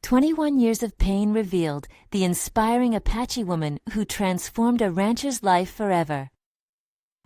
21 Years of Pain revealed, the inspiring Apache woman who transformed a rancher's life forever.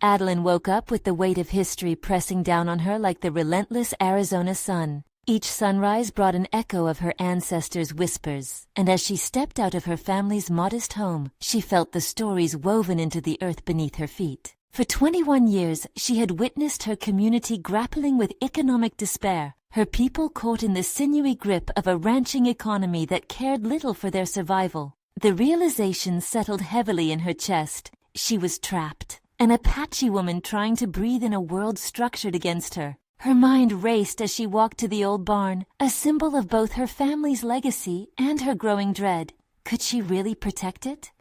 Adalyn woke up with the weight of history pressing down on her like the relentless Arizona sun. Each sunrise brought an echo of her ancestors' whispers, and as she stepped out of her family's modest home, she felt the stories woven into the earth beneath her feet. For 21 years, she had witnessed her community grappling with economic despair, her people caught in the sinewy grip of a ranching economy that cared little for their survival. The realization settled heavily in her chest. She was trapped, an Apache woman trying to breathe in a world structured against her. Her mind raced as she walked to the old barn, a symbol of both her family's legacy and her growing dread. Could she really protect it?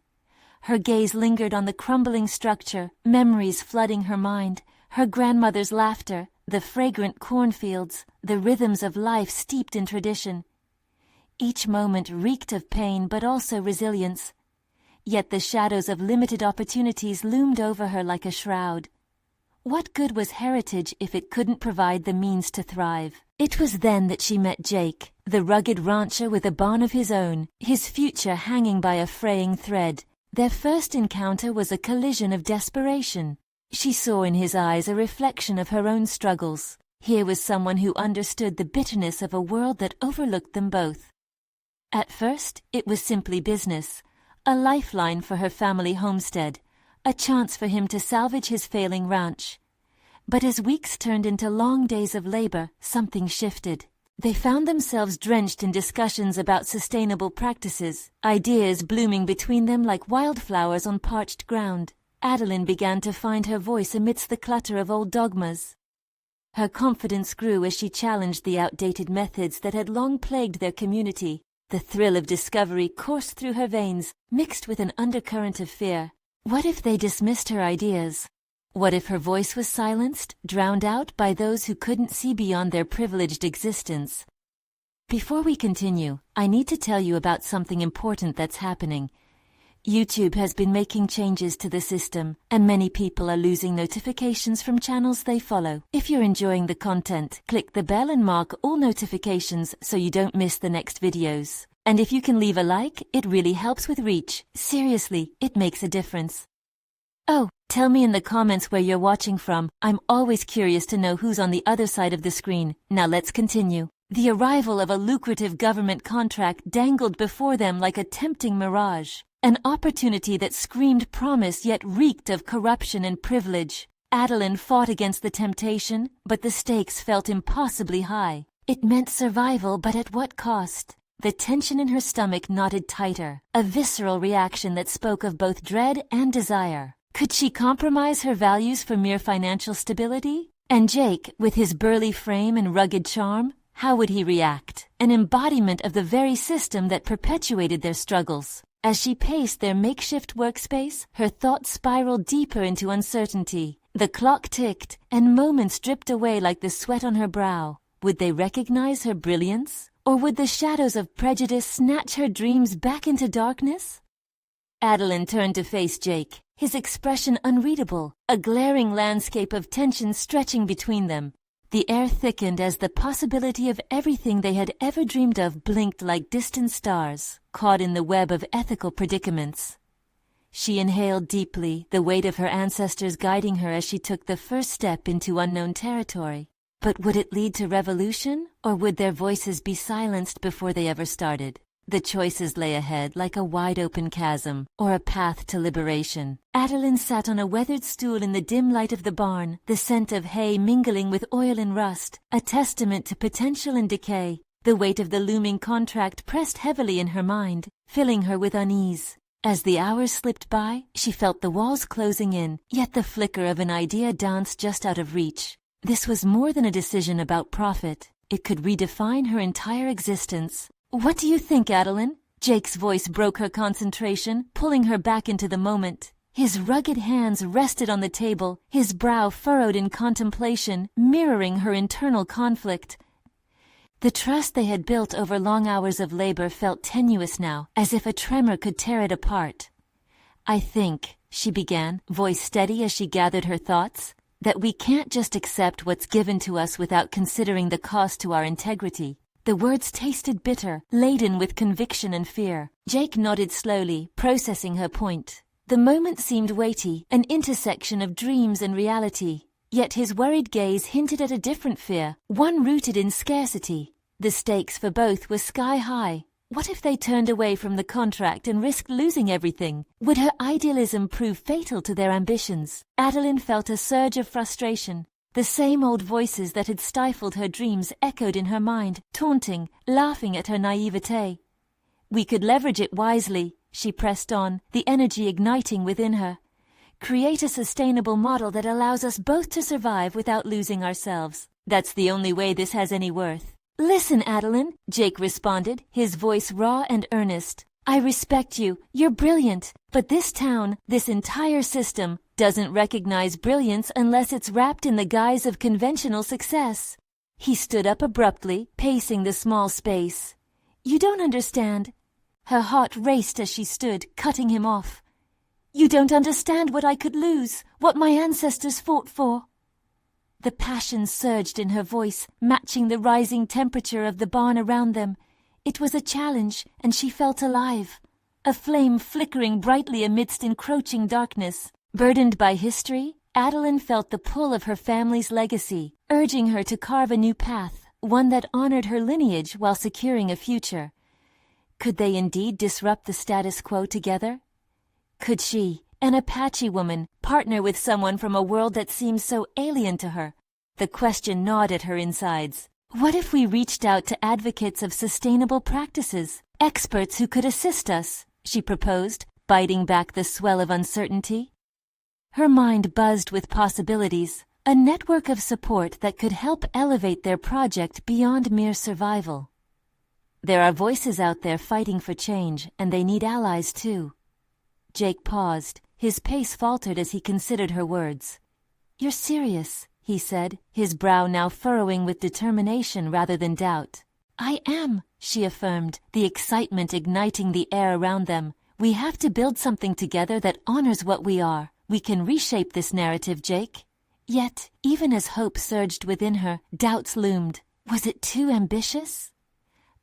Her gaze lingered on the crumbling structure, memories flooding her mind, her grandmother's laughter, the fragrant cornfields, the rhythms of life steeped in tradition. Each moment reeked of pain but also resilience. Yet the shadows of limited opportunities loomed over her like a shroud. What good was heritage if it couldn't provide the means to thrive? It was then that she met Jake, the rugged rancher with a barn of his own, his future hanging by a fraying thread. Their first encounter was a collision of desperation. She saw in his eyes a reflection of her own struggles. Here was someone who understood the bitterness of a world that overlooked them both. At first, it was simply business, a lifeline for her family homestead, a chance for him to salvage his failing ranch. But as weeks turned into long days of labor, something shifted. They found themselves drenched in discussions about sustainable practices, ideas blooming between them like wildflowers on parched ground. Adalyn began to find her voice amidst the clutter of old dogmas. Her confidence grew as she challenged the outdated methods that had long plagued their community. The thrill of discovery coursed through her veins, mixed with an undercurrent of fear. What if they dismissed her ideas? What if her voice was silenced, drowned out by those who couldn't see beyond their privileged existence? Before we continue, I need to tell you about something important that's happening. YouTube has been making changes to the system, and many people are losing notifications from channels they follow. If you're enjoying the content, click the bell and mark all notifications so you don't miss the next videos. And if you can leave a like, it really helps with reach. Seriously, it makes a difference. Oh, tell me in the comments where you're watching from. I'm always curious to know who's on the other side of the screen. Now let's continue. The arrival of a lucrative government contract dangled before them like a tempting mirage. An opportunity that screamed promise yet reeked of corruption and privilege. Adalyn fought against the temptation, but the stakes felt impossibly high. It meant survival, but at what cost? The tension in her stomach knotted tighter, a visceral reaction that spoke of both dread and desire. Could she compromise her values for mere financial stability? And Jake, with his burly frame and rugged charm, how would he react? An embodiment of the very system that perpetuated their struggles. As she paced their makeshift workspace, her thoughts spiraled deeper into uncertainty. The clock ticked, and moments dripped away like the sweat on her brow. Would they recognize her brilliance? Or would the shadows of prejudice snatch her dreams back into darkness? Adalyn turned to face Jake, his expression unreadable, a glaring landscape of tension stretching between them. The air thickened as the possibility of everything they had ever dreamed of blinked like distant stars, caught in the web of ethical predicaments. She inhaled deeply, the weight of her ancestors guiding her as she took the first step into unknown territory. But would it lead to revolution, or would their voices be silenced before they ever started? The choices lay ahead like a wide-open chasm, or a path to liberation. Adalyn sat on a weathered stool in the dim light of the barn, the scent of hay mingling with oil and rust, a testament to potential and decay. The weight of the looming contract pressed heavily in her mind, filling her with unease. As the hours slipped by, she felt the walls closing in, yet the flicker of an idea danced just out of reach. This was more than a decision about profit. It could redefine her entire existence. "What do you think, Adalyn?" Jake's voice broke her concentration, pulling her back into the moment. His rugged hands rested on the table, his brow furrowed in contemplation, mirroring her internal conflict. The trust they had built over long hours of labor felt tenuous now, as if a tremor could tear it apart. "I think," she began, voice steady as she gathered her thoughts, "that we can't just accept what's given to us without considering the cost to our integrity. The words tasted bitter, laden with conviction and fear. Jake nodded slowly, processing her point. The moment seemed weighty, an intersection of dreams and reality. Yet his worried gaze hinted at a different fear, one rooted in scarcity. The stakes for both were sky high. What if they turned away from the contract and risked losing everything? Would her idealism prove fatal to their ambitions? Adalyn felt a surge of frustration. The same old voices that had stifled her dreams echoed in her mind, taunting, laughing at her naivete. We could leverage it wisely, she pressed on, the energy igniting within her. Create a sustainable model that allows us both to survive without losing ourselves. That's the only way this has any worth. Listen, Adalyn, Jake responded, his voice raw and earnest. I respect you, you're brilliant, but this town, this entire system, doesn't recognize brilliance unless it's wrapped in the guise of conventional success. He stood up abruptly, pacing the small space. You don't understand. Her heart raced as she stood, cutting him off. You don't understand what I could lose, what my ancestors fought for. The passion surged in her voice, matching the rising temperature of the barn around them. It was a challenge, and she felt alive. A flame flickering brightly amidst encroaching darkness. Burdened by history, Adalyn felt the pull of her family's legacy, urging her to carve a new path, one that honored her lineage while securing a future. Could they indeed disrupt the status quo together? Could she, an Apache woman, partner with someone from a world that seemed so alien to her? The question gnawed at her insides. What if we reached out to advocates of sustainable practices, experts who could assist us? She proposed, biting back the swell of uncertainty. Her mind buzzed with possibilities, a network of support that could help elevate their project beyond mere survival. There are voices out there fighting for change, and they need allies too. Jake paused. His pace faltered as he considered her words. You're serious, he said, his brow now furrowing with determination rather than doubt. I am, she affirmed, the excitement igniting the air around them. We have to build something together that honors what we are. We can reshape this narrative, Jake. Yet, even as hope surged within her, doubts loomed. Was it too ambitious?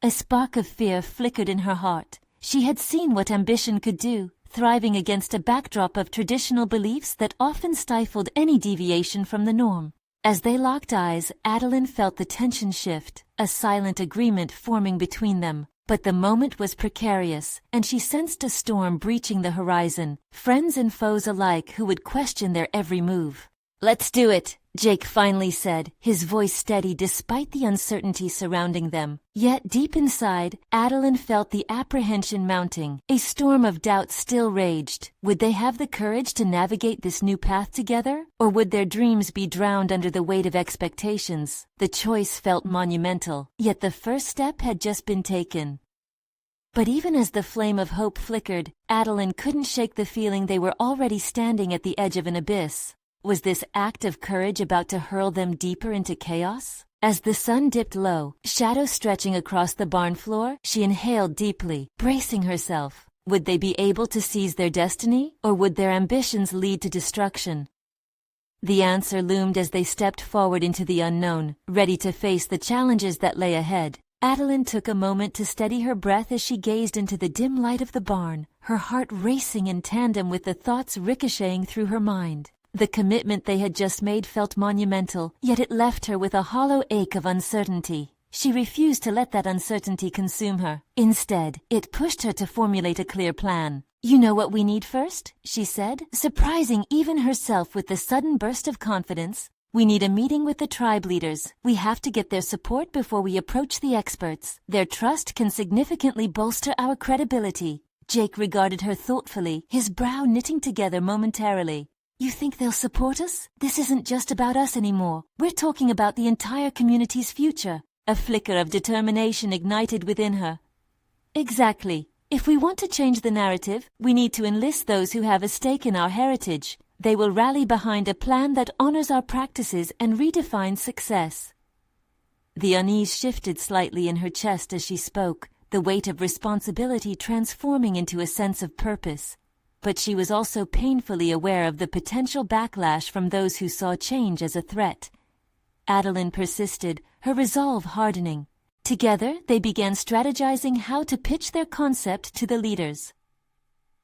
A spark of fear flickered in her heart. She had seen what ambition could do, thriving against a backdrop of traditional beliefs that often stifled any deviation from the norm. As they locked eyes, Adalyn felt the tension shift, a silent agreement forming between them. But the moment was precarious, and she sensed a storm breaching the horizon, friends and foes alike who would question their every move. Let's do it, Jake finally said, his voice steady despite the uncertainty surrounding them. Yet deep inside, Adalyn felt the apprehension mounting. A storm of doubt still raged. Would they have the courage to navigate this new path together? Or would their dreams be drowned under the weight of expectations? The choice felt monumental, yet the first step had just been taken. But even as the flame of hope flickered, Adalyn couldn't shake the feeling they were already standing at the edge of an abyss. Was this act of courage about to hurl them deeper into chaos? As the sun dipped low, shadows stretching across the barn floor, she inhaled deeply, bracing herself. Would they be able to seize their destiny, or would their ambitions lead to destruction? The answer loomed as they stepped forward into the unknown, ready to face the challenges that lay ahead. Adalyn took a moment to steady her breath as she gazed into the dim light of the barn, her heart racing in tandem with the thoughts ricocheting through her mind. The commitment they had just made felt monumental, yet it left her with a hollow ache of uncertainty. She refused to let that uncertainty consume her. Instead, it pushed her to formulate a clear plan. You know what we need first, she said, surprising even herself with the sudden burst of confidence. We need a meeting with the tribe leaders. We have to get their support before we approach the experts. Their trust can significantly bolster our credibility. Jake regarded her thoughtfully, his brow knitting together momentarily. You think they'll support us? This isn't just about us anymore. We're talking about the entire community's future. A flicker of determination ignited within her. Exactly. If we want to change the narrative, we need to enlist those who have a stake in our heritage. They will rally behind a plan that honors our practices and redefines success. The unease shifted slightly in her chest as she spoke, the weight of responsibility transforming into a sense of purpose. But she was also painfully aware of the potential backlash from those who saw change as a threat. Adalyn persisted, her resolve hardening. Together, they began strategizing how to pitch their concept to the leaders.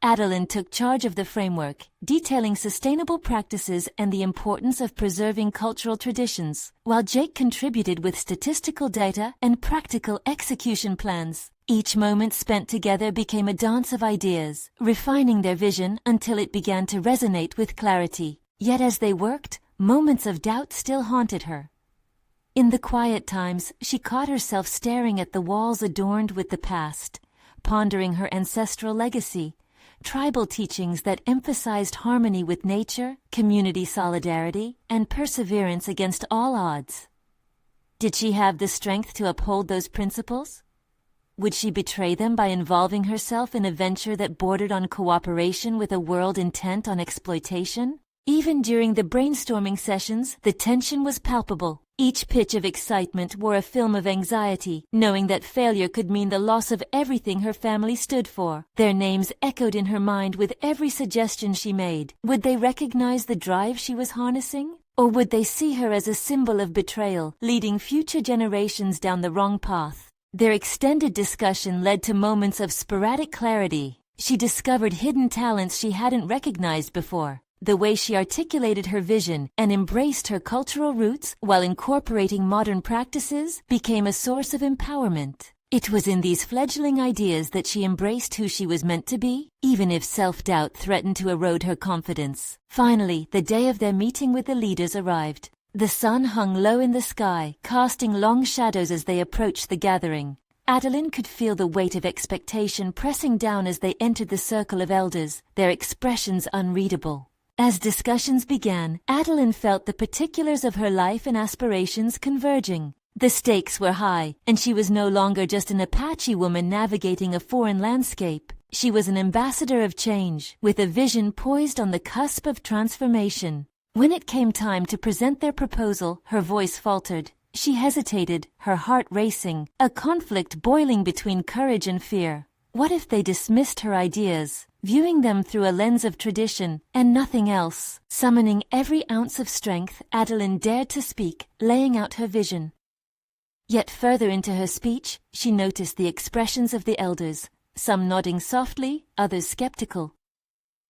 Adalyn took charge of the framework, detailing sustainable practices and the importance of preserving cultural traditions, while Jake contributed with statistical data and practical execution plans. Each moment spent together became a dance of ideas, refining their vision until it began to resonate with clarity. Yet as they worked, moments of doubt still haunted her. In the quiet times, she caught herself staring at the walls adorned with the past, pondering her ancestral legacy, tribal teachings that emphasized harmony with nature, community solidarity, and perseverance against all odds. Did she have the strength to uphold those principles? Would she betray them by involving herself in a venture that bordered on cooperation with a world intent on exploitation? Even during the brainstorming sessions, the tension was palpable. Each pitch of excitement wore a film of anxiety, knowing that failure could mean the loss of everything her family stood for. Their names echoed in her mind with every suggestion she made. Would they recognize the drive she was harnessing? Or would they see her as a symbol of betrayal, leading future generations down the wrong path? Their extended discussion led to moments of sporadic clarity. She discovered hidden talents she hadn't recognized before. The way she articulated her vision and embraced her cultural roots while incorporating modern practices became a source of empowerment. It was in these fledgling ideas that she embraced who she was meant to be, even if self-doubt threatened to erode her confidence. Finally, the day of their meeting with the leaders arrived. The sun hung low in the sky, casting long shadows as they approached the gathering. Adalyn could feel the weight of expectation pressing down as they entered the circle of elders, their expressions unreadable. As discussions began, Adalyn felt the particulars of her life and aspirations converging. The stakes were high, and she was no longer just an Apache woman navigating a foreign landscape. She was an ambassador of change, with a vision poised on the cusp of transformation. When it came time to present their proposal, her voice faltered. She hesitated, her heart racing, a conflict boiling between courage and fear. What if they dismissed her ideas, viewing them through a lens of tradition and nothing else? Summoning every ounce of strength, Adalyn dared to speak, laying out her vision. Yet further into her speech, she noticed the expressions of the elders, some nodding softly, others skeptical.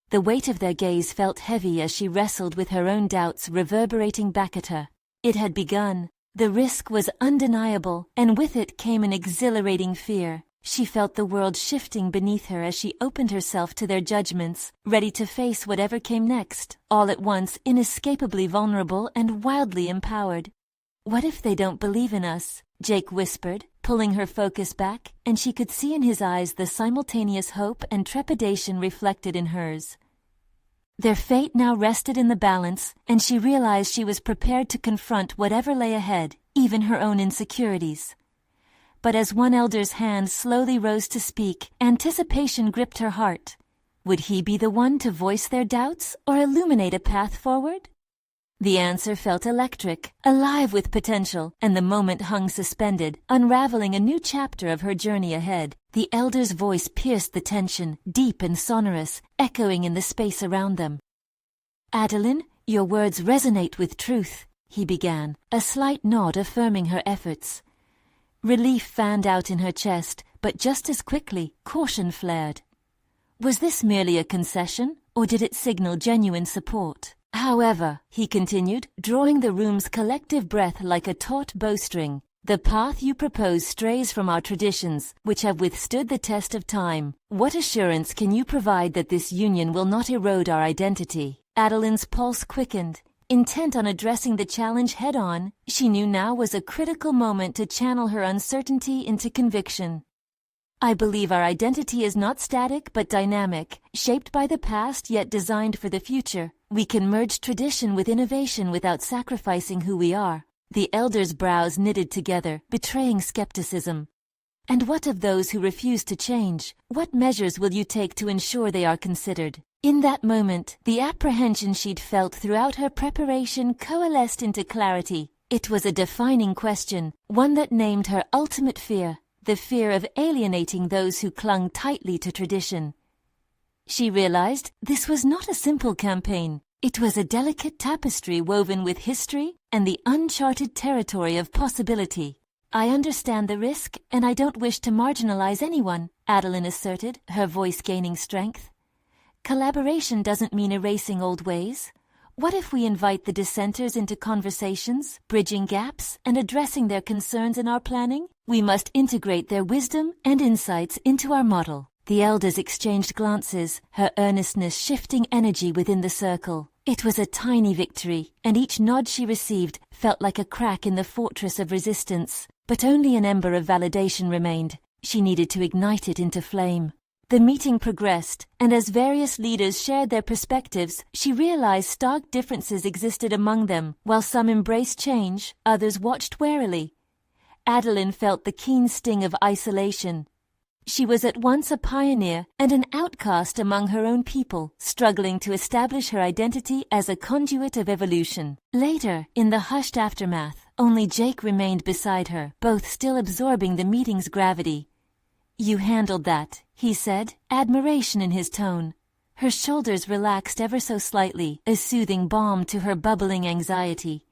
The weight of their gaze felt heavy as she wrestled with her own doubts reverberating back at her. It had begun. The risk was undeniable, and with it came an exhilarating fear. She felt the world shifting beneath her as she opened herself to their judgments, ready to face whatever came next, all at once inescapably vulnerable and wildly empowered. "What if they don't believe in us?" Jake whispered, pulling her focus back, and she could see in his eyes the simultaneous hope and trepidation reflected in hers. Their fate now rested in the balance, and she realized she was prepared to confront whatever lay ahead, even her own insecurities. But as one elder's hand slowly rose to speak, anticipation gripped her heart. Would he be the one to voice their doubts or illuminate a path forward? The answer felt electric, alive with potential, and the moment hung suspended, unraveling a new chapter of her journey ahead. The elder's voice pierced the tension, deep and sonorous, echoing in the space around them. "Adalyn, your words resonate with truth," he began, a slight nod affirming her efforts. Relief fanned out in her chest, but just as quickly, caution flared. Was this merely a concession, or did it signal genuine support? "However," he continued, drawing the room's collective breath like a taut bowstring, "the path you propose strays from our traditions, which have withstood the test of time. What assurance can you provide that this union will not erode our identity?" Adalyn's pulse quickened. Intent on addressing the challenge head-on, she knew now was a critical moment to channel her uncertainty into conviction. "I believe our identity is not static but dynamic, shaped by the past yet designed for the future. We can merge tradition with innovation without sacrificing who we are." The elders' brows knitted together, betraying skepticism. "And what of those who refuse to change? What measures will you take to ensure they are considered?" In that moment, the apprehension she'd felt throughout her preparation coalesced into clarity. It was a defining question, one that named her ultimate fear, the fear of alienating those who clung tightly to tradition. She realized this was not a simple campaign. It was a delicate tapestry woven with history and the uncharted territory of possibility. I understand the risk, and I don't wish to marginalize anyone, Adalyn asserted, her voice gaining strength. Collaboration doesn't mean erasing old ways. What if we invite the dissenters into conversations, bridging gaps, and addressing their concerns in our planning? We must integrate their wisdom and insights into our model. The elders exchanged glances, her earnestness shifting energy within the circle. It was a tiny victory, and each nod she received felt like a crack in the fortress of resistance. But only an ember of validation remained. She needed to ignite it into flame. The meeting progressed, and as various leaders shared their perspectives, she realized stark differences existed among them. While some embraced change, others watched warily. Adalyn felt the keen sting of isolation. She was at once a pioneer and an outcast among her own people, struggling to establish her identity as a conduit of evolution. Later, in the hushed aftermath, only Jake remained beside her, both still absorbing the meeting's gravity. "You handled that," he said, admiration in his tone. Her shoulders relaxed ever so slightly, a soothing balm to her bubbling anxiety.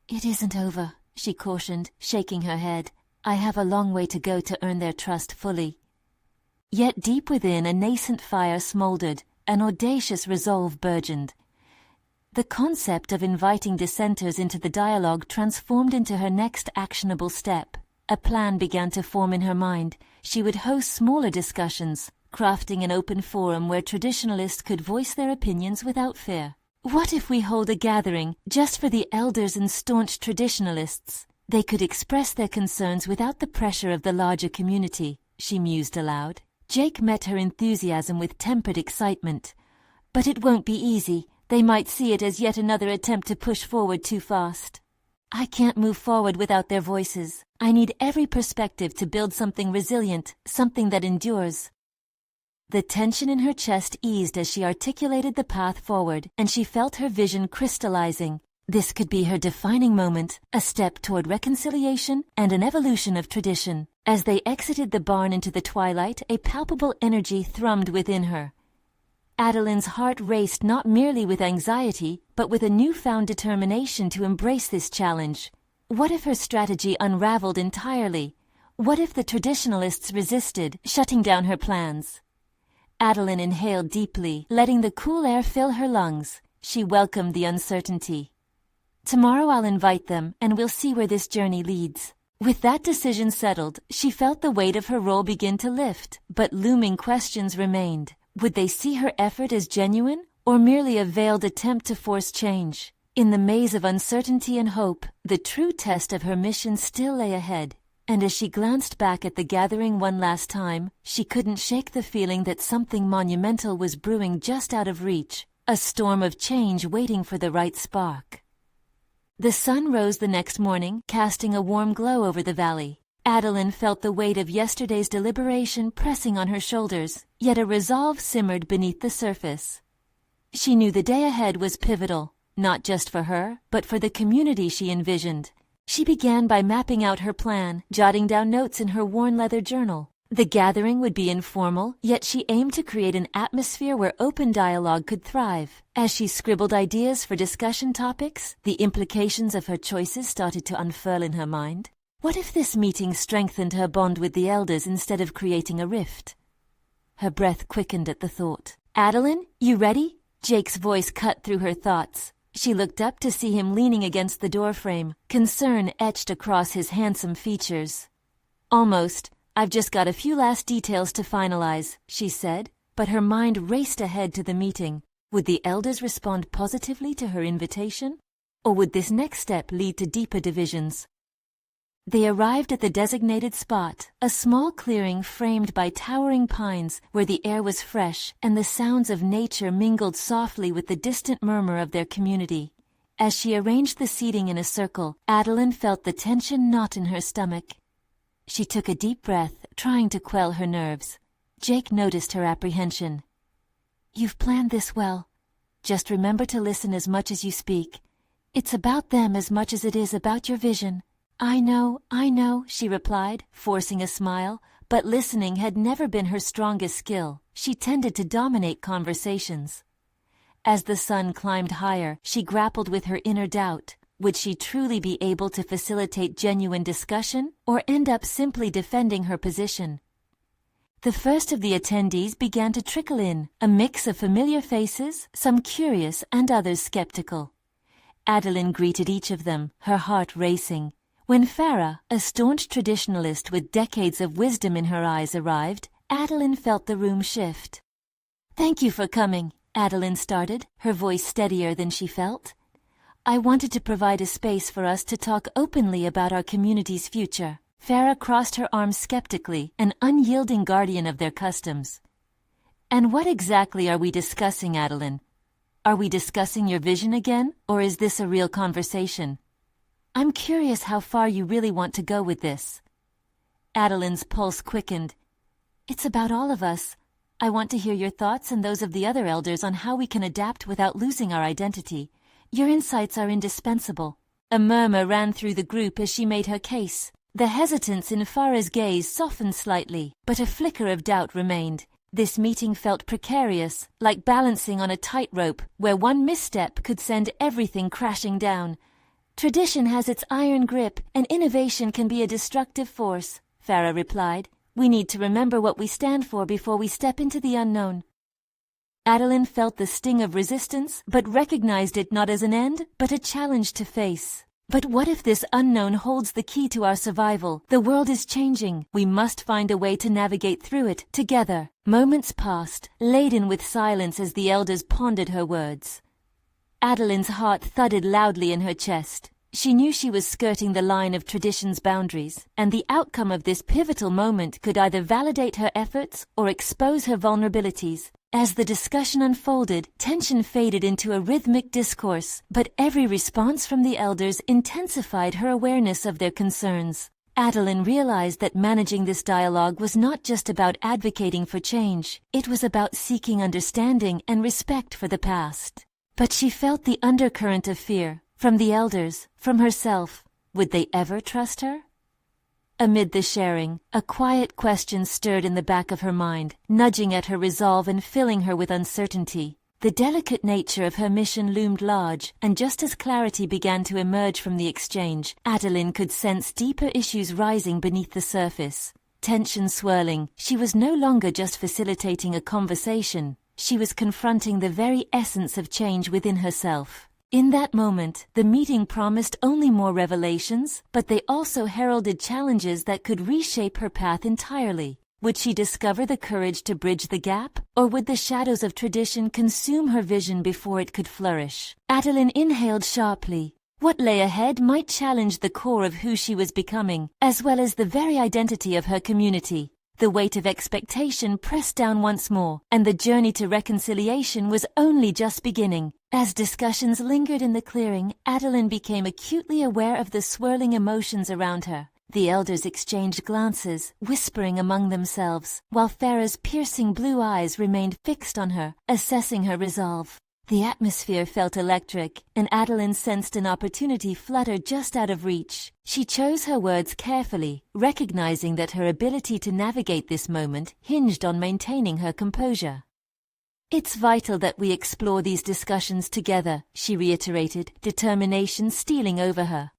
"It isn't over," she cautioned, shaking her head. "I have a long way to go to earn their trust fully." Yet deep within, a nascent fire smoldered, an audacious resolve burgeoned. The concept of inviting dissenters into the dialogue transformed into her next actionable step. A plan began to form in her mind. She would host smaller discussions, crafting an open forum where traditionalists could voice their opinions without fear. What if we hold a gathering just for the elders and staunch traditionalists? They could express their concerns without the pressure of the larger community, she mused aloud. Jake met her enthusiasm with tempered excitement. But it won't be easy. They might see it as yet another attempt to push forward too fast. I can't move forward without their voices. I need every perspective to build something resilient, something that endures. The tension in her chest eased as she articulated the path forward, and she felt her vision crystallizing. This could be her defining moment, a step toward reconciliation and an evolution of tradition. As they exited the barn into the twilight, a palpable energy thrummed within her. Adalyn's heart raced not merely with anxiety, but with a newfound determination to embrace this challenge. What if her strategy unraveled entirely? What if the traditionalists resisted, shutting down her plans? Adalyn inhaled deeply, letting the cool air fill her lungs. She welcomed the uncertainty. Tomorrow I'll invite them, and we'll see where this journey leads. With that decision settled, she felt the weight of her role begin to lift, but looming questions remained. Would they see her effort as genuine, or merely a veiled attempt to force change? In the maze of uncertainty and hope, the true test of her mission still lay ahead. And as she glanced back at the gathering one last time, she couldn't shake the feeling that something monumental was brewing just out of reach, a storm of change waiting for the right spark. The sun rose the next morning, casting a warm glow over the valley. Adalyn felt the weight of yesterday's deliberation pressing on her shoulders, yet a resolve simmered beneath the surface. She knew the day ahead was pivotal, not just for her, but for the community she envisioned. She began by mapping out her plan, jotting down notes in her worn leather journal. The gathering would be informal, yet she aimed to create an atmosphere where open dialogue could thrive. As she scribbled ideas for discussion topics, the implications of her choices started to unfurl in her mind. What if this meeting strengthened her bond with the elders instead of creating a rift? Her breath quickened at the thought. "Adalyn, you ready?" Jake's voice cut through her thoughts. She looked up to see him leaning against the doorframe, concern etched across his handsome features. "Almost. I've just got a few last details to finalize," she said, but her mind raced ahead to the meeting. Would the elders respond positively to her invitation? Or would this next step lead to deeper divisions? They arrived at the designated spot, a small clearing framed by towering pines where the air was fresh and the sounds of nature mingled softly with the distant murmur of their community. As she arranged the seating in a circle, Adalyn felt the tension knot in her stomach. She took a deep breath, trying to quell her nerves. Jake noticed her apprehension. "You've planned this well. Just remember to listen as much as you speak. It's about them as much as it is about your vision." I know, she replied, forcing a smile, but listening had never been her strongest skill. She tended to dominate conversations. As the sun climbed higher, she grappled with her inner doubt. Would she truly be able to facilitate genuine discussion, or end up simply defending her position? The first of the attendees began to trickle in, a mix of familiar faces, some curious and others skeptical. Adalyn greeted each of them, her heart racing. When Farah, a staunch traditionalist with decades of wisdom in her eyes, arrived, Adalyn felt the room shift. "Thank you for coming," Adalyn started, her voice steadier than she felt. "I wanted to provide a space for us to talk openly about our community's future." Farah crossed her arms skeptically, an unyielding guardian of their customs. "And what exactly are we discussing, Adalyn? Are we discussing your vision again, or is this a real conversation? I'm curious how far you really want to go with this." Adalyn's pulse quickened. "It's about all of us. I want to hear your thoughts and those of the other elders on how we can adapt without losing our identity. Your insights are indispensable." A murmur ran through the group as she made her case. The hesitance in Farah's gaze softened slightly, but a flicker of doubt remained. This meeting felt precarious, like balancing on a tightrope where one misstep could send everything crashing down. "Tradition has its iron grip, and innovation can be a destructive force," Farah replied. "We need to remember what we stand for before we step into the unknown." Adalyn felt the sting of resistance, but recognized it not as an end, but a challenge to face. But what if this unknown holds the key to our survival? The world is changing. We must find a way to navigate through it, together. Moments passed, laden with silence as the elders pondered her words. Adalyn's heart thudded loudly in her chest. She knew she was skirting the line of tradition's boundaries, and the outcome of this pivotal moment could either validate her efforts or expose her vulnerabilities. As the discussion unfolded, tension faded into a rhythmic discourse, but every response from the elders intensified her awareness of their concerns. Adalyn realized that managing this dialogue was not just about advocating for change, it was about seeking understanding and respect for the past. But she felt the undercurrent of fear, from the elders, from herself. Would they ever trust her? Amid the sharing, a quiet question stirred in the back of her mind, nudging at her resolve and filling her with uncertainty. The delicate nature of her mission loomed large, and just as clarity began to emerge from the exchange, Adalyn could sense deeper issues rising beneath the surface. Tension swirling, she was no longer just facilitating a conversation, she was confronting the very essence of change within herself. In that moment, the meeting promised only more revelations, but they also heralded challenges that could reshape her path entirely. Would she discover the courage to bridge the gap, or would the shadows of tradition consume her vision before it could flourish? Adalyn inhaled sharply. What lay ahead might challenge the core of who she was becoming, as well as the very identity of her community. The weight of expectation pressed down once more, and the journey to reconciliation was only just beginning. As discussions lingered in the clearing, Adalyn became acutely aware of the swirling emotions around her. The elders exchanged glances, whispering among themselves, while Farah's piercing blue eyes remained fixed on her, assessing her resolve. The atmosphere felt electric, and Adalyn sensed an opportunity flutter just out of reach. She chose her words carefully, recognizing that her ability to navigate this moment hinged on maintaining her composure. "It's vital that we explore these discussions together," she reiterated, determination stealing over her.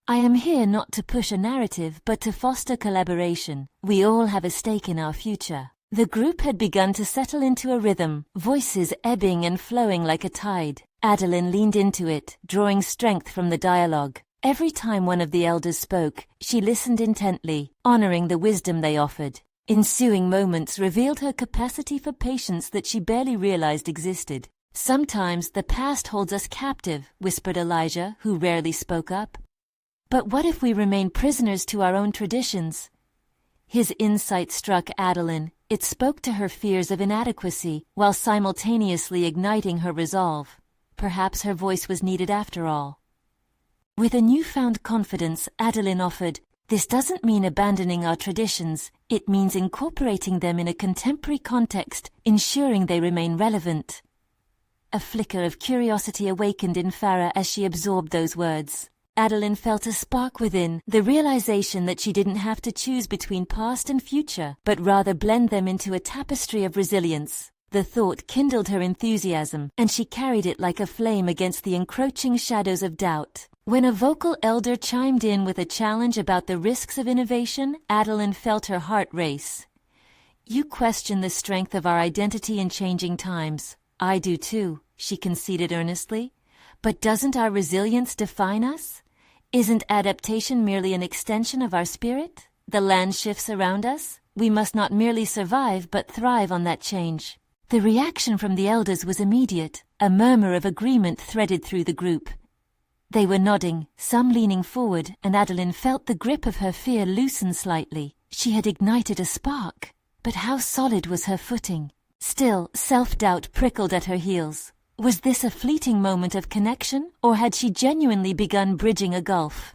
"I am here not to push a narrative but to foster collaboration. We all have a stake in our future." The group had begun to settle into a rhythm, voices ebbing and flowing like a tide. Adalyn leaned into it, drawing strength from the dialogue. Every time one of the elders spoke, she listened intently, honoring the wisdom they offered. Ensuing moments revealed her capacity for patience that she barely realized existed. "Sometimes the past holds us captive," whispered Elijah, who rarely spoke up. "But what if we remain prisoners to our own traditions?" His insight struck Adalyn. It spoke to her fears of inadequacy, while simultaneously igniting her resolve. Perhaps her voice was needed after all. With a newfound confidence, Adalyn offered, "This doesn't mean abandoning our traditions, it means incorporating them in a contemporary context, ensuring they remain relevant." A flicker of curiosity awakened in Farah as she absorbed those words. Adalyn felt a spark within, the realization that she didn't have to choose between past and future, but rather blend them into a tapestry of resilience. The thought kindled her enthusiasm, and she carried it like a flame against the encroaching shadows of doubt. When a vocal elder chimed in with a challenge about the risks of innovation, Adalyn felt her heart race. "You question the strength of our identity in changing times. I do too," she conceded earnestly. "But doesn't our resilience define us? Isn't adaptation merely an extension of our spirit? The land shifts around us. We must not merely survive, but thrive on that change." The reaction from the elders was immediate. A murmur of agreement threaded through the group. They were nodding, some leaning forward, and Adalyn felt the grip of her fear loosen slightly. She had ignited a spark, but how solid was her footing? Still, self-doubt prickled at her heels. Was this a fleeting moment of connection, or had she genuinely begun bridging a gulf?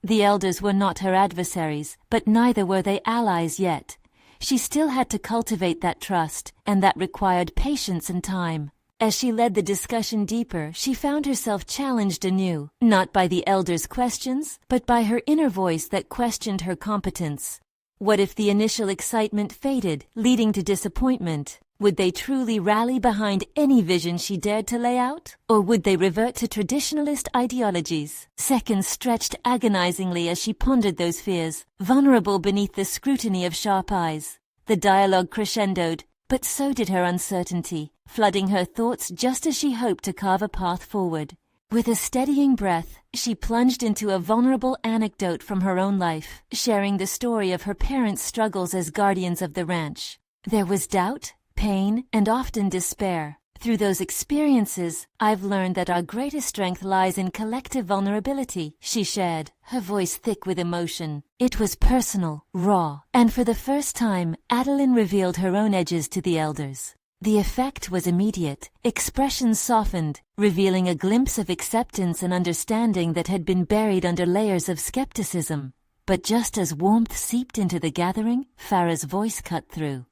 The elders were not her adversaries, but neither were they allies yet. She still had to cultivate that trust, and that required patience and time. As she led the discussion deeper, she found herself challenged anew, not by the elders' questions, but by her inner voice that questioned her competence. What if the initial excitement faded, leading to disappointment? Would they truly rally behind any vision she dared to lay out? Or would they revert to traditionalist ideologies? Seconds stretched agonizingly as she pondered those fears, vulnerable beneath the scrutiny of sharp eyes. The dialogue crescendoed, but so did her uncertainty, flooding her thoughts just as she hoped to carve a path forward. With a steadying breath, she plunged into a vulnerable anecdote from her own life, sharing the story of her parents' struggles as guardians of the ranch. There was doubt, pain, and often despair. Through those experiences, I've learned that our greatest strength lies in collective vulnerability, she shared, her voice thick with emotion. It was personal, raw, and for the first time, Adalyn revealed her own edges to the elders. The effect was immediate. Expressions softened, revealing a glimpse of acceptance and understanding that had been buried under layers of skepticism. But just as warmth seeped into the gathering, Farah's voice cut through.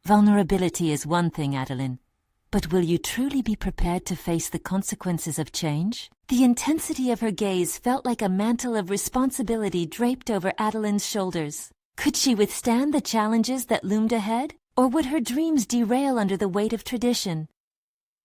"Vulnerability is one thing, Adalyn. But will you truly be prepared to face the consequences of change?" The intensity of her gaze felt like a mantle of responsibility draped over Adalyn's shoulders. Could she withstand the challenges that loomed ahead, or would her dreams derail under the weight of tradition?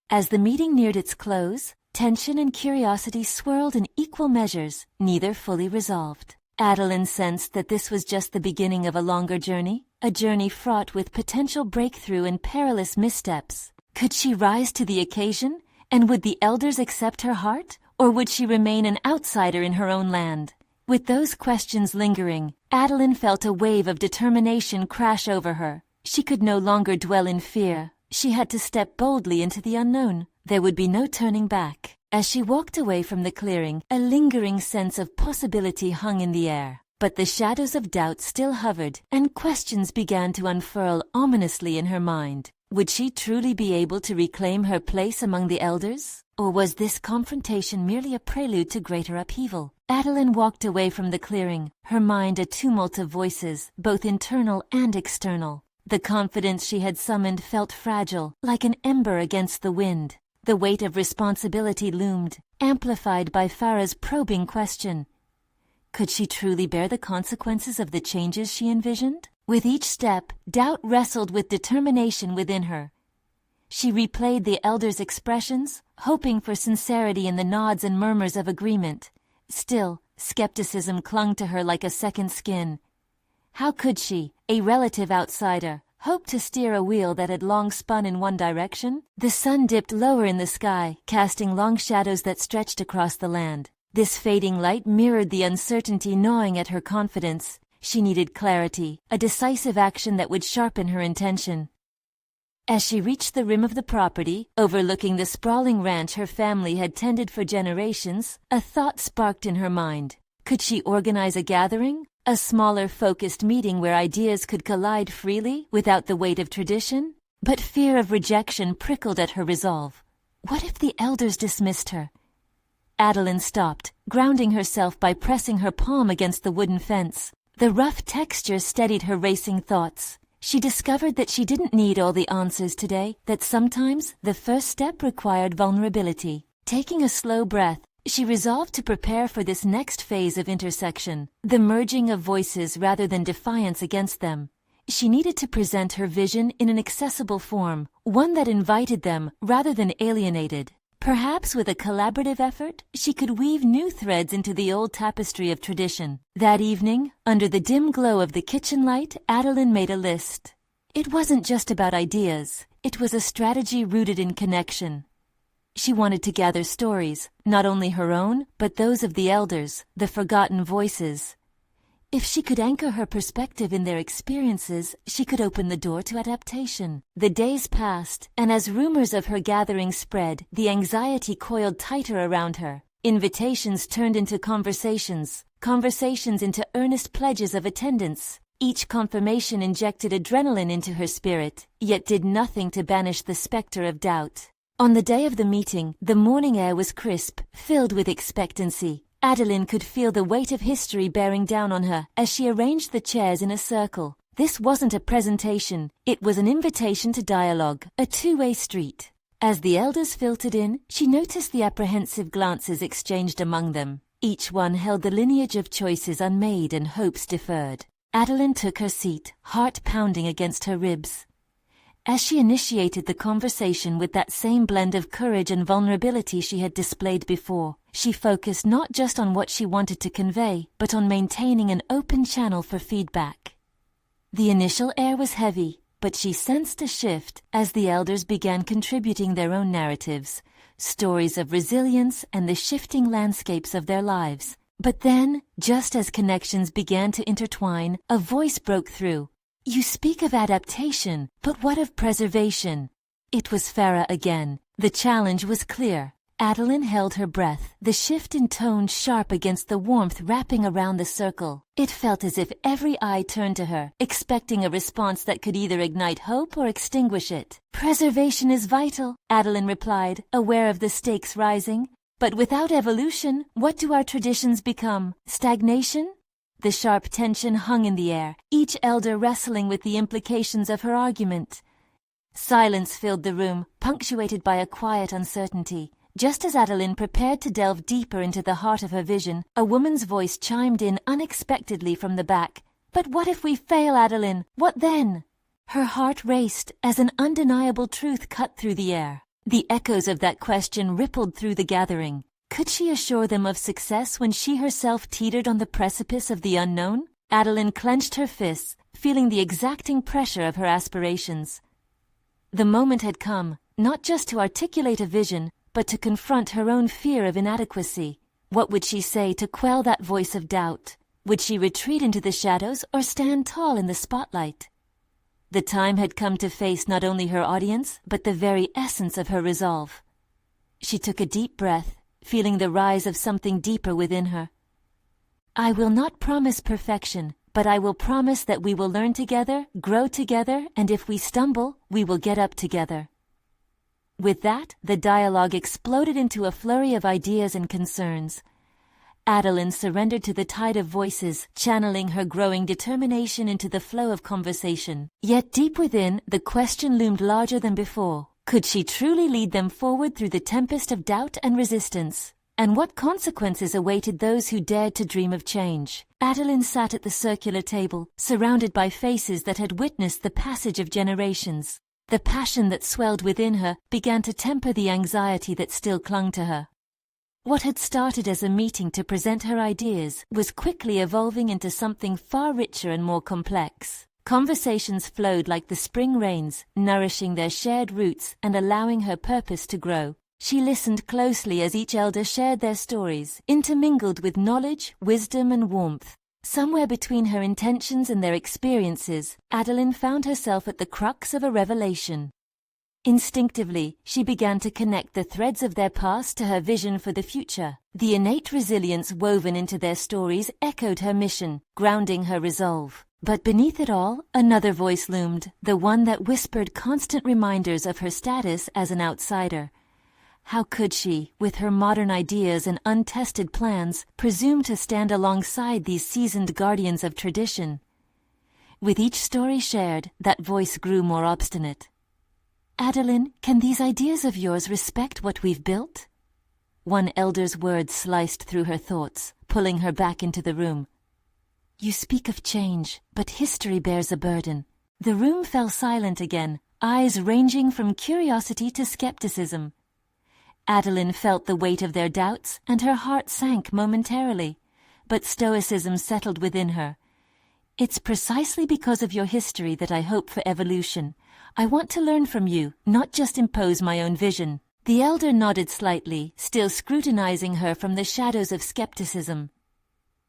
As the meeting neared its close, tension and curiosity swirled in equal measures, neither fully resolved. Adalyn sensed that this was just the beginning of a longer journey, a journey fraught with potential breakthrough and perilous missteps. Could she rise to the occasion, and would the elders accept her heart, or would she remain an outsider in her own land? With those questions lingering, Adalyn felt a wave of determination crash over her. She could no longer dwell in fear. She had to step boldly into the unknown. There would be no turning back. As she walked away from the clearing, a lingering sense of possibility hung in the air. But the shadows of doubt still hovered, and questions began to unfurl ominously in her mind. Would she truly be able to reclaim her place among the elders? Or was this confrontation merely a prelude to greater upheaval? Adalyn walked away from the clearing, her mind a tumult of voices, both internal and external. The confidence she had summoned felt fragile, like an ember against the wind. The weight of responsibility loomed, amplified by Farah's probing question. Could she truly bear the consequences of the changes she envisioned? With each step, doubt wrestled with determination within her. She replayed the elders' expressions, hoping for sincerity in the nods and murmurs of agreement. Still, skepticism clung to her like a second skin. How could she, a relative outsider, hope to steer a wheel that had long spun in one direction? The sun dipped lower in the sky, casting long shadows that stretched across the land. This fading light mirrored the uncertainty gnawing at her confidence. She needed clarity, a decisive action that would sharpen her intention. As she reached the rim of the property, overlooking the sprawling ranch her family had tended for generations, a thought sparked in her mind. Could she organize a gathering? A smaller, focused meeting where ideas could collide freely, without the weight of tradition? But fear of rejection prickled at her resolve. What if the elders dismissed her? Adalyn stopped, grounding herself by pressing her palm against the wooden fence. The rough texture steadied her racing thoughts. She discovered that she didn't need all the answers today, that sometimes the first step required vulnerability. Taking a slow breath, she resolved to prepare for this next phase of intersection, the merging of voices rather than defiance against them. She needed to present her vision in an accessible form, one that invited them rather than alienated. Perhaps with a collaborative effort, she could weave new threads into the old tapestry of tradition. That evening, under the dim glow of the kitchen light, Adalyn made a list. It wasn't just about ideas. It was a strategy rooted in connection. She wanted to gather stories, not only her own, but those of the elders, the forgotten voices. If she could anchor her perspective in their experiences, she could open the door to adaptation. The days passed, and as rumors of her gathering spread, the anxiety coiled tighter around her. Invitations turned into conversations, conversations into earnest pledges of attendance. Each confirmation injected adrenaline into her spirit, yet did nothing to banish the specter of doubt. On the day of the meeting, the morning air was crisp, filled with expectancy. Adalyn could feel the weight of history bearing down on her as she arranged the chairs in a circle. This wasn't a presentation, it was an invitation to dialogue, a two-way street. As the elders filtered in, she noticed the apprehensive glances exchanged among them. Each one held the lineage of choices unmade and hopes deferred. Adalyn took her seat, heart pounding against her ribs. As she initiated the conversation with that same blend of courage and vulnerability she had displayed before, she focused not just on what she wanted to convey, but on maintaining an open channel for feedback. The initial air was heavy, but she sensed a shift as the elders began contributing their own narratives, stories of resilience and the shifting landscapes of their lives. But then, just as connections began to intertwine, a voice broke through. "You speak of adaptation, but what of preservation?" It was Farah again. The challenge was clear. Adalyn held her breath, the shift in tone sharp against the warmth wrapping around the circle. It felt as if every eye turned to her, expecting a response that could either ignite hope or extinguish it. "Preservation is vital," Adalyn replied, aware of the stakes rising. "But without evolution, what do our traditions become? Stagnation?" The sharp tension hung in the air, each elder wrestling with the implications of her argument. Silence filled the room, punctuated by a quiet uncertainty. Just as Adalyn prepared to delve deeper into the heart of her vision, a woman's voice chimed in unexpectedly from the back. "But what if we fail, Adalyn? What then?" Her heart raced as an undeniable truth cut through the air. The echoes of that question rippled through the gathering. Could she assure them of success when she herself teetered on the precipice of the unknown? Adalyn clenched her fists, feeling the exacting pressure of her aspirations. The moment had come, not just to articulate a vision, but to confront her own fear of inadequacy. What would she say to quell that voice of doubt? Would she retreat into the shadows or stand tall in the spotlight? The time had come to face not only her audience, but the very essence of her resolve. She took a deep breath, feeling the rise of something deeper within her. "I will not promise perfection, but I will promise that we will learn together, grow together, and if we stumble, we will get up together." With that, the dialogue exploded into a flurry of ideas and concerns. Adalyn surrendered to the tide of voices, channeling her growing determination into the flow of conversation. Yet deep within, the question loomed larger than before. Could she truly lead them forward through the tempest of doubt and resistance? And what consequences awaited those who dared to dream of change? Adalyn sat at the circular table, surrounded by faces that had witnessed the passage of generations. The passion that swelled within her began to temper the anxiety that still clung to her. What had started as a meeting to present her ideas was quickly evolving into something far richer and more complex. Conversations flowed like the spring rains, nourishing their shared roots and allowing her purpose to grow. She listened closely as each elder shared their stories, intermingled with knowledge, wisdom, and warmth. Somewhere between her intentions and their experiences, Adalyn found herself at the crux of a revelation. Instinctively, she began to connect the threads of their past to her vision for the future. The innate resilience woven into their stories echoed her mission, grounding her resolve. But beneath it all, another voice loomed, the one that whispered constant reminders of her status as an outsider. How could she, with her modern ideas and untested plans, presume to stand alongside these seasoned guardians of tradition? With each story shared, that voice grew more obstinate. "Adalyn, can these ideas of yours respect what we've built?" One elder's words sliced through her thoughts, pulling her back into the room. "You speak of change, but history bears a burden." The room fell silent again, eyes ranging from curiosity to skepticism. Adalyn felt the weight of their doubts, and her heart sank momentarily. But stoicism settled within her. "It's precisely because of your history that I hope for evolution. I want to learn from you, not just impose my own vision." The elder nodded slightly, still scrutinizing her from the shadows of skepticism.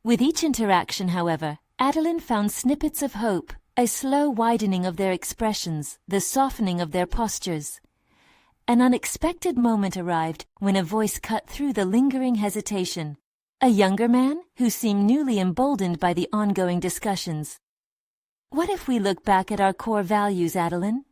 With each interaction, however, Adalyn found snippets of hope, a slow widening of their expressions, the softening of their postures. An unexpected moment arrived when a voice cut through the lingering hesitation. A younger man who seemed newly emboldened by the ongoing discussions. "What if we look back at our core values, Adalyn?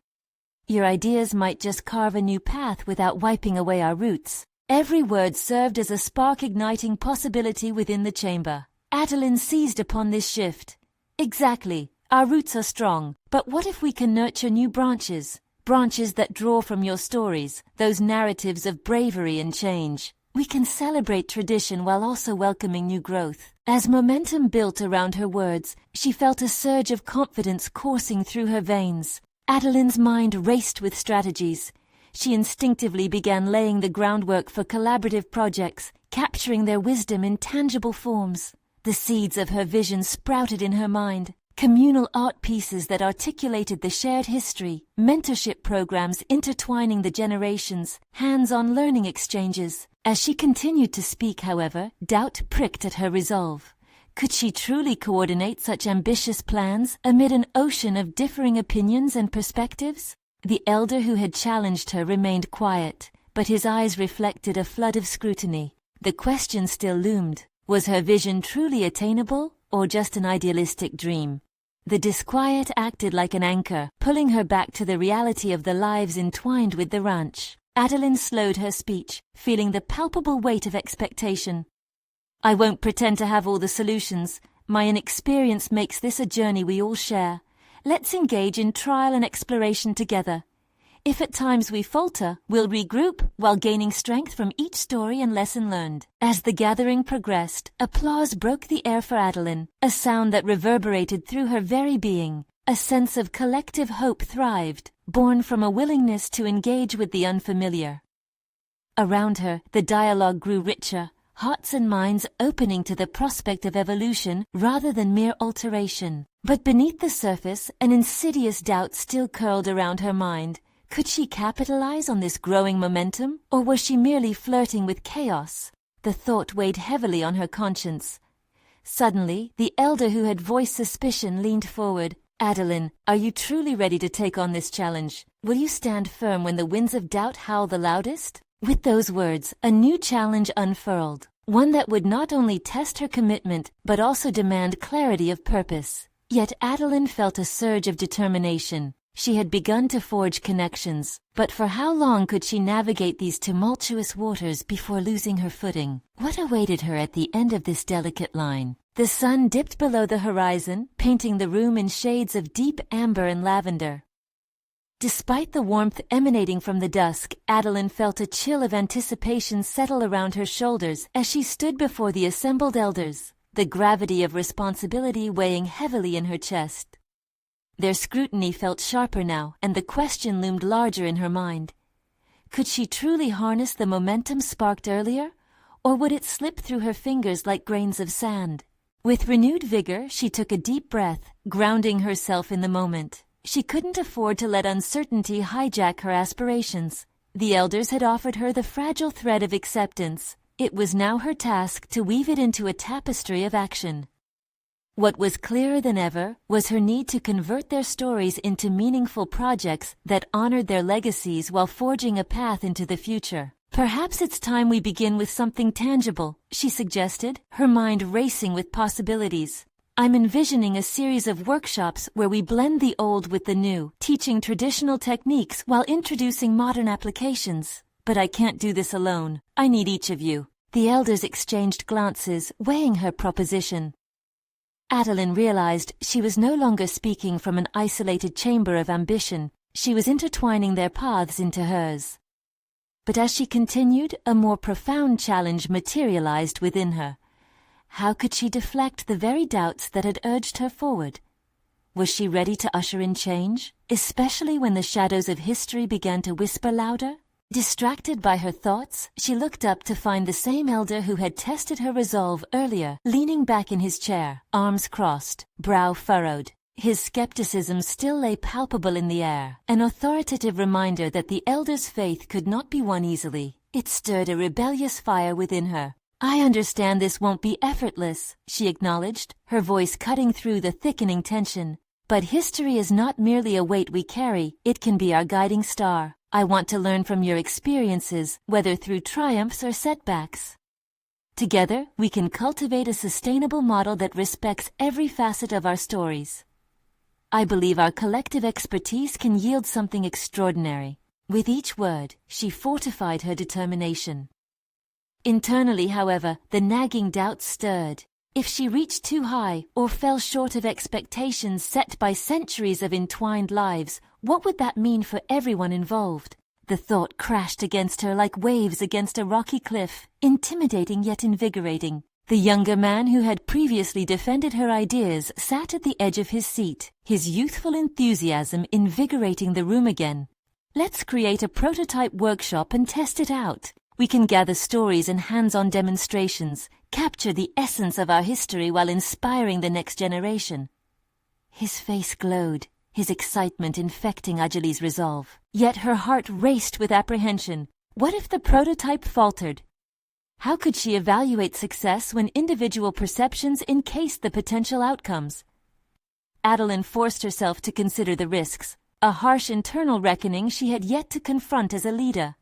Your ideas might just carve a new path without wiping away our roots." Every word served as a spark igniting possibility within the chamber. Adalyn seized upon this shift. "Exactly. Our roots are strong, but what if we can nurture new branches? Branches that draw from your stories, those narratives of bravery and change. We can celebrate tradition while also welcoming new growth." As momentum built around her words, she felt a surge of confidence coursing through her veins. Adalyn's mind raced with strategies. She instinctively began laying the groundwork for collaborative projects, capturing their wisdom in tangible forms. The seeds of her vision sprouted in her mind. Communal art pieces that articulated the shared history, mentorship programs intertwining the generations, hands-on learning exchanges. As she continued to speak, however, doubt pricked at her resolve. Could she truly coordinate such ambitious plans amid an ocean of differing opinions and perspectives? The elder who had challenged her remained quiet, but his eyes reflected a flood of scrutiny. The question still loomed. Was her vision truly attainable, or just an idealistic dream? The disquiet acted like an anchor, pulling her back to the reality of the lives entwined with the ranch. Adalyn slowed her speech, feeling the palpable weight of expectation. "I won't pretend to have all the solutions. My inexperience makes this a journey we all share. Let's engage in trial and exploration together. If at times we falter, we'll regroup while gaining strength from each story and lesson learned." As the gathering progressed, applause broke the air for Adalyn, a sound that reverberated through her very being. A sense of collective hope thrived, born from a willingness to engage with the unfamiliar. Around her, the dialogue grew richer, hearts and minds opening to the prospect of evolution rather than mere alteration. But beneath the surface, an insidious doubt still curled around her mind. Could she capitalize on this growing momentum, or was she merely flirting with chaos? The thought weighed heavily on her conscience. Suddenly, the elder who had voiced suspicion leaned forward. "Adalyn, are you truly ready to take on this challenge? Will you stand firm when the winds of doubt howl the loudest?" With those words, a new challenge unfurled, one that would not only test her commitment, but also demand clarity of purpose. Yet Adalyn felt a surge of determination. She had begun to forge connections, but for how long could she navigate these tumultuous waters before losing her footing? What awaited her at the end of this delicate line? The sun dipped below the horizon, painting the room in shades of deep amber and lavender. Despite the warmth emanating from the dusk, Adalyn felt a chill of anticipation settle around her shoulders as she stood before the assembled elders, the gravity of responsibility weighing heavily in her chest. Their scrutiny felt sharper now, and the question loomed larger in her mind. Could she truly harness the momentum sparked earlier, or would it slip through her fingers like grains of sand? With renewed vigor, she took a deep breath, grounding herself in the moment. She couldn't afford to let uncertainty hijack her aspirations. The elders had offered her the fragile thread of acceptance. It was now her task to weave it into a tapestry of action. What was clearer than ever was her need to convert their stories into meaningful projects that honored their legacies while forging a path into the future. "Perhaps it's time we begin with something tangible," she suggested, her mind racing with possibilities. "I'm envisioning a series of workshops where we blend the old with the new, teaching traditional techniques while introducing modern applications. But I can't do this alone. I need each of you." The elders exchanged glances, weighing her proposition. Adalyn realized she was no longer speaking from an isolated chamber of ambition. She was intertwining their paths into hers. But as she continued, a more profound challenge materialized within her. How could she deflect the very doubts that had urged her forward? Was she ready to usher in change, especially when the shadows of history began to whisper louder? Distracted by her thoughts, she looked up to find the same elder who had tested her resolve earlier, leaning back in his chair, arms crossed, brow furrowed. His skepticism still lay palpable in the air, an authoritative reminder that the elder's faith could not be won easily. It stirred a rebellious fire within her. "I understand this won't be effortless," she acknowledged, her voice cutting through the thickening tension. "But history is not merely a weight we carry, it can be our guiding star. I want to learn from your experiences, whether through triumphs or setbacks. Together, we can cultivate a sustainable model that respects every facet of our stories. I believe our collective expertise can yield something extraordinary." With each word, she fortified her determination. Internally, however, the nagging doubts stirred. If she reached too high or fell short of expectations set by centuries of entwined lives, what would that mean for everyone involved? The thought crashed against her like waves against a rocky cliff, intimidating yet invigorating. The younger man who had previously defended her ideas sat at the edge of his seat, his youthful enthusiasm invigorating the room again. "Let's create a prototype workshop and test it out. We can gather stories and hands-on demonstrations, capture the essence of our history while inspiring the next generation." His face glowed, his excitement infecting Adalyn's resolve. Yet her heart raced with apprehension. What if the prototype faltered? How could she evaluate success when individual perceptions encased the potential outcomes? Adalyn forced herself to consider the risks, a harsh internal reckoning she had yet to confront as a leader.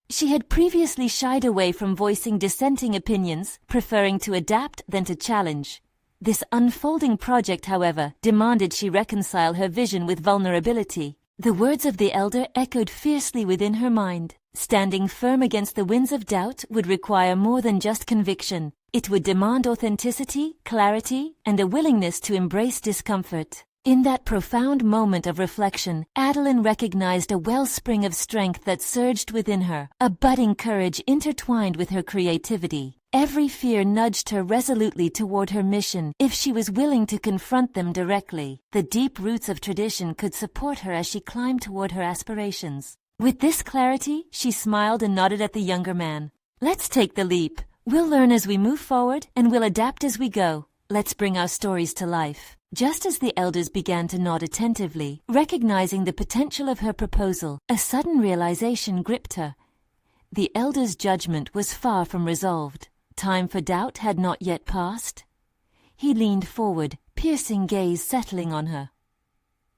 She had previously shied away from voicing dissenting opinions, preferring to adapt than to challenge. This unfolding project, however, demanded she reconcile her vision with vulnerability. The words of the elder echoed fiercely within her mind. Standing firm against the winds of doubt would require more than just conviction. It would demand authenticity, clarity, and a willingness to embrace discomfort. In that profound moment of reflection, Adalyn recognized a wellspring of strength that surged within her, a budding courage intertwined with her creativity. Every fear nudged her resolutely toward her mission if she was willing to confront them directly. The deep roots of tradition could support her as she climbed toward her aspirations. With this clarity, she smiled and nodded at the younger man. "Let's take the leap. We'll learn as we move forward, and we'll adapt as we go. Let's bring our stories to life." Just as the elders began to nod attentively, recognizing the potential of her proposal, a sudden realization gripped her. The elder's judgment was far from resolved. Time for doubt had not yet passed. He leaned forward, piercing gaze settling on her.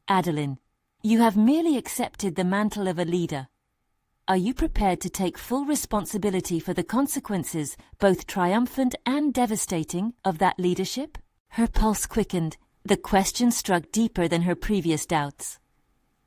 "Adalyn, you have merely accepted the mantle of a leader. Are you prepared to take full responsibility for the consequences, both triumphant and devastating, of that leadership?" Her pulse quickened. The question struck deeper than her previous doubts.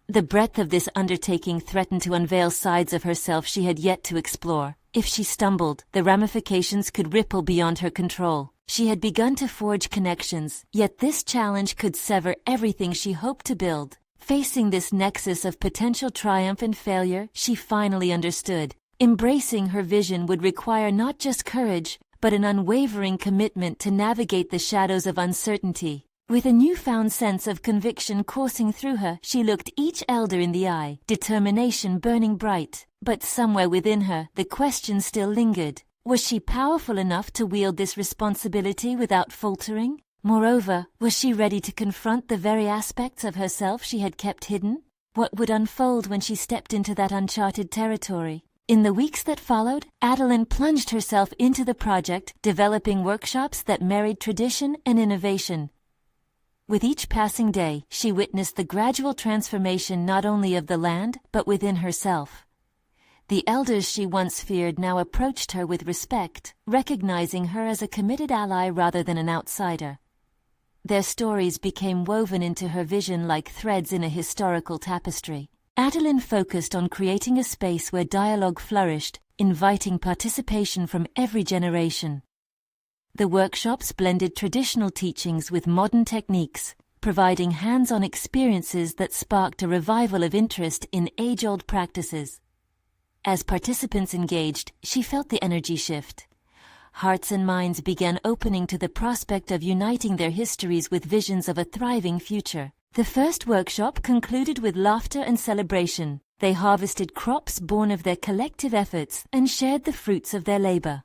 The breadth of this undertaking threatened to unveil sides of herself she had yet to explore. If she stumbled, the ramifications could ripple beyond her control. She had begun to forge connections, yet this challenge could sever everything she hoped to build. Facing this nexus of potential triumph and failure, she finally understood. Embracing her vision would require not just courage, but an unwavering commitment to navigate the shadows of uncertainty. With a newfound sense of conviction coursing through her, she looked each elder in the eye, determination burning bright. But somewhere within her, the question still lingered. Was she powerful enough to wield this responsibility without faltering? Moreover, was she ready to confront the very aspects of herself she had kept hidden? What would unfold when she stepped into that uncharted territory? In the weeks that followed, Adalyn plunged herself into the project, developing workshops that married tradition and innovation. With each passing day, she witnessed the gradual transformation not only of the land, but within herself. The elders she once feared now approached her with respect, recognizing her as a committed ally rather than an outsider. Their stories became woven into her vision like threads in a historical tapestry. Adalyn focused on creating a space where dialogue flourished, inviting participation from every generation. The workshops blended traditional teachings with modern techniques, providing hands-on experiences that sparked a revival of interest in age-old practices. As participants engaged, she felt the energy shift. Hearts and minds began opening to the prospect of uniting their histories with visions of a thriving future. The first workshop concluded with laughter and celebration. They harvested crops born of their collective efforts and shared the fruits of their labor.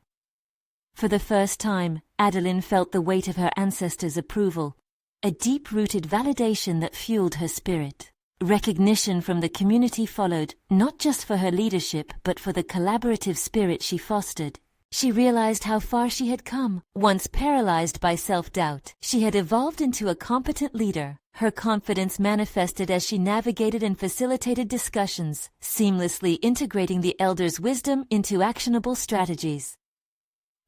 For the first time, Adalyn felt the weight of her ancestors' approval, a deep-rooted validation that fueled her spirit. Recognition from the community followed, not just for her leadership but for the collaborative spirit she fostered. She realized how far she had come. Once paralyzed by self-doubt, she had evolved into a competent leader. Her confidence manifested as she navigated and facilitated discussions, seamlessly integrating the elders' wisdom into actionable strategies.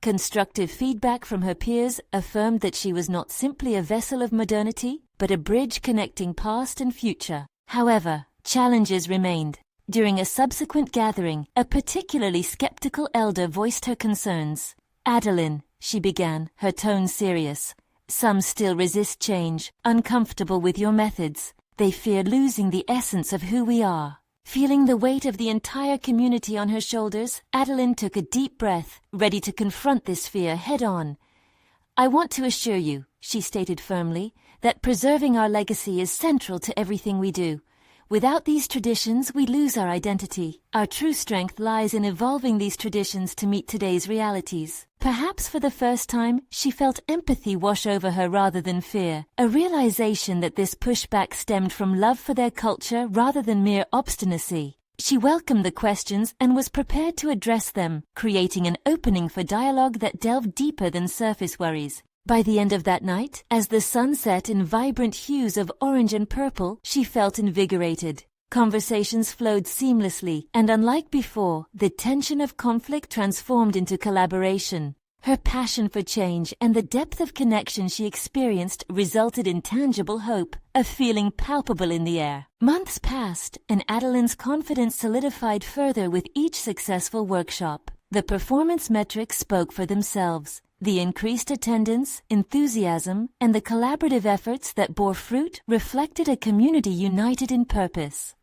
Constructive feedback from her peers affirmed that she was not simply a vessel of modernity, but a bridge connecting past and future. However, challenges remained. During a subsequent gathering, a particularly skeptical elder voiced her concerns. "Adalyn," she began, her tone serious, "some still resist change, uncomfortable with your methods. They fear losing the essence of who we are." Feeling the weight of the entire community on her shoulders, Adalyn took a deep breath, ready to confront this fear head-on. "I want to assure you," she stated firmly, "that preserving our legacy is central to everything we do. Without these traditions, we lose our identity. Our true strength lies in evolving these traditions to meet today's realities." Perhaps for the first time, she felt empathy wash over her rather than fear, a realization that this pushback stemmed from love for their culture rather than mere obstinacy. She welcomed the questions and was prepared to address them, creating an opening for dialogue that delved deeper than surface worries. By the end of that night, as the sun set in vibrant hues of orange and purple, she felt invigorated. Conversations flowed seamlessly, and unlike before, the tension of conflict transformed into collaboration. Her passion for change and the depth of connection she experienced resulted in tangible hope, a feeling palpable in the air. Months passed, and Adalyn's confidence solidified further with each successful workshop. The performance metrics spoke for themselves. The increased attendance, enthusiasm, and the collaborative efforts that bore fruit reflected a community united in purpose.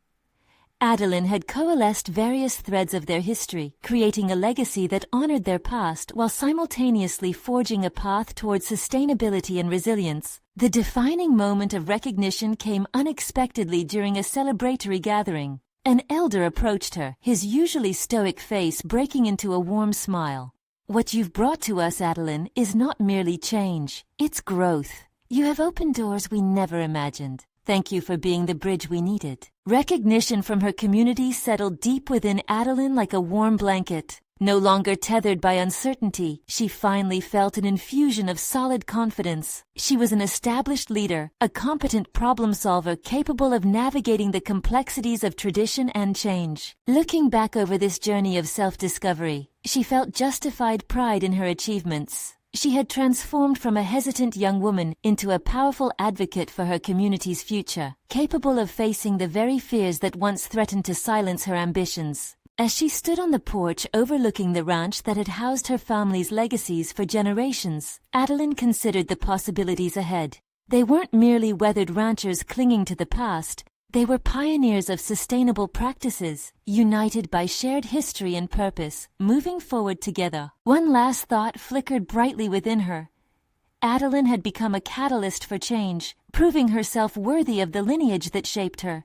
Adalyn had coalesced various threads of their history, creating a legacy that honored their past while simultaneously forging a path towards sustainability and resilience. The defining moment of recognition came unexpectedly during a celebratory gathering. An elder approached her, his usually stoic face breaking into a warm smile. "What you've brought to us, Adalyn, is not merely change, it's growth. You have opened doors we never imagined. Thank you for being the bridge we needed." Recognition from her community settled deep within Adalyn like a warm blanket. No longer tethered by uncertainty, she finally felt an infusion of solid confidence. She was an established leader, a competent problem solver capable of navigating the complexities of tradition and change. Looking back over this journey of self-discovery, she felt justified pride in her achievements. She had transformed from a hesitant young woman into a powerful advocate for her community's future, capable of facing the very fears that once threatened to silence her ambitions. As she stood on the porch overlooking the ranch that had housed her family's legacies for generations, Adalyn considered the possibilities ahead. They weren't merely weathered ranchers clinging to the past, they were pioneers of sustainable practices, united by shared history and purpose, moving forward together. One last thought flickered brightly within her. Adalyn had become a catalyst for change, proving herself worthy of the lineage that shaped her.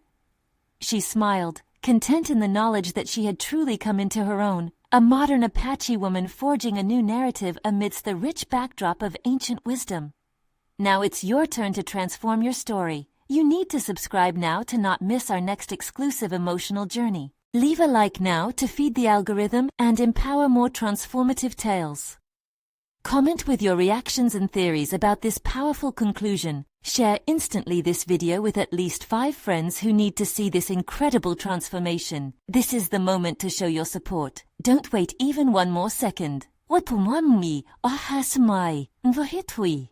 She smiled, content in the knowledge that she had truly come into her own, a modern Apache woman forging a new narrative amidst the rich backdrop of ancient wisdom. Now it's your turn to transform your story. You need to subscribe now to not miss our next exclusive emotional journey. Leave a like now to feed the algorithm and empower more transformative tales. Comment with your reactions and theories about this powerful conclusion. Share instantly this video with at least 5 friends who need to see this incredible transformation. This is the moment to show your support. Don't wait even one more second. Wapumwami ahasmai. Mvahitwi.